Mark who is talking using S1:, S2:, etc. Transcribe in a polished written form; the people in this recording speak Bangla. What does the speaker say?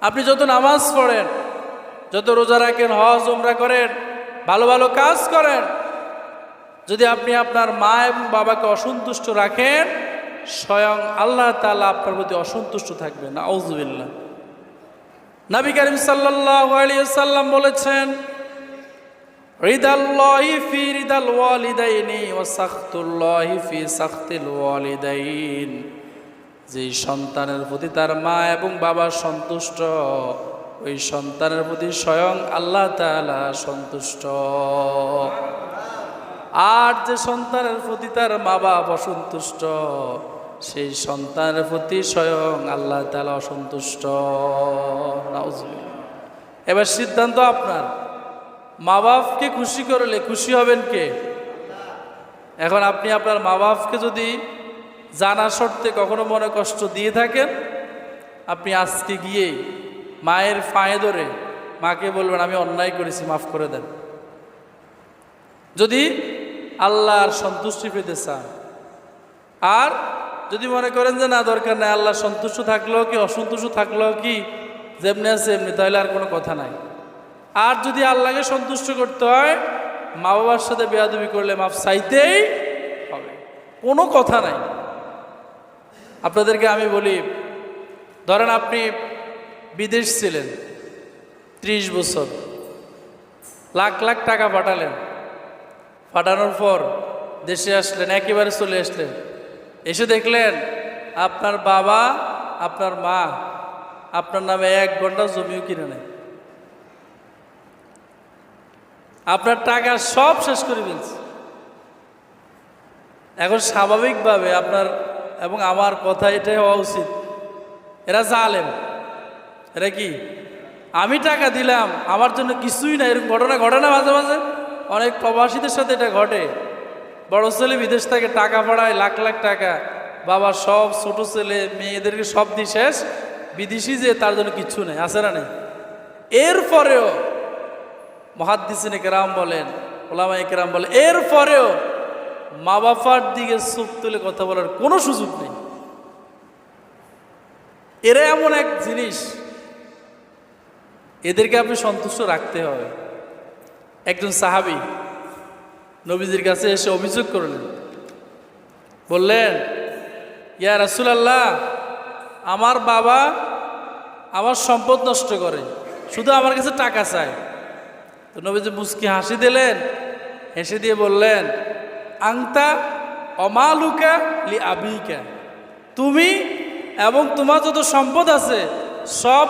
S1: আপনি যত নামাজ পড়েন, যত রোজা রাখেন, হজ উমরা করেন, ভালো ভালো কাজ করেন, যদি আপনি আপনার মা এবং বাবাকে অসন্তুষ্ট রাখেন, স্বয়ং আল্লাহ তাআলা আপনার প্রতি অসন্তুষ্ট থাকবেন। নাউযুবিল্লাহ। নবী করিম সাল্লাল্লাহু আলাইহি ওয়াসাল্লাম বলেছেন, রিদাল্লাহি ফি রিদাল ওয়ালিদাইনি ওয়া সাখতুল্লাহি ফি সাখতিল ওয়ালিদাইন। যে সন্তানের প্রতি তার মা এবং বাবা সন্তুষ্ট, ওই সন্তানের প্রতি স্বয়ং আল্লাহ তাআলা সন্তুষ্ট। আর যে সন্তানের প্রতি তার মা বাবা অসন্তুষ্ট, সেই সন্তানের প্রতি স্বয়ং আল্লাহ তাআলা অসন্তুষ্ট। নাউযুবিল্লাহ। এবার সিদ্ধান্ত আপনার। মা বাপকে খুশি করলে খুশি হবেন কে? এখন আপনি আপনার মা বাপকে যদি জানা সত্ত্বে কখনো মনে কষ্ট দিয়ে থাকেন, আপনি আজকে গিয়ে মায়ের পায়ে ধরে মাকে বলবেন, আমি অন্যায় করেছি, মাফ করে দেন। যদি আল্লাহর সন্তুষ্টি পেতে চান। আর যদি মনে করেন যে না, দরকার নাই, আল্লাহ সন্তুষ্ট থাকলেও কি অসন্তুষ্ট থাকলেও কি যেমনি আছে এমনি, তাহলে আর কোনো কথা নাই। আর যদি আল্লাহকে সন্তুষ্ট করতে হয়, মা বাবার সাথে বেয়াদবি করলে মাফ চাইতেই হবে, কোনো কথা নাই। আপনাদেরকে আমি বলি, ধরেন আপনি বিদেশ ছিলেন 30 বছর, লাখ লাখ টাকা পাঠালেন, পাঠানোর পর দেশে আসলেন, একেবারে চলে আসলেন, এসে দেখলেন আপনার বাবা আপনার মা আপনার নামে 1 ঘন্টা জমিও কিনে নেয়, আপনার টাকা সব শেষ করে ফেলছে। এখন স্বাভাবিকভাবে আপনার এবং আমার কথা এটাই হওয়া উচিত, এরা জালেম, এরা কি, আমি টাকা দিলাম আমার জন্য কিছুই না। এরকম ঘটনা ঘটে না মাঝে মাঝে? অনেক প্রবাসীদের সাথে এটা ঘটে। বড় ছেলে বিদেশ থেকে টাকা পাঠায় লাখ লাখ টাকা, বাবা সব ছোট ছেলে মেয়েদেরকে সব দিয়ে শেষ, বিদেশি যে তার জন্য কিচ্ছু নেই, আছে না নেই? এরপরেও মুহাদ্দিসিনে কেরাম বলেন, ওলামায়ে কেরাম বলেন, এরপরেও মা বাবার দিকে চোখ তুলে কথা বলার কোনো সুযোগ নেই। এরা এমন এক জিনিস, এদেরকে আপনি সন্তুষ্ট রাখতে হবে। একজন সাহাবী নবীজির কাছে এসে অভিযোগ করলেন, বললেন, ইয়া রাসূলুল্লাহ, আমার বাবা আমার সম্পদ নষ্ট করে, শুধু আমার কাছে টাকা চায়। তো নবীজি মুস্কি হাসি দিলেন, হেসে দিয়ে বললেন, আংতা অমালুকা লি আবিকা, তুমি এবং তোমার যত সম্পদ আছে সব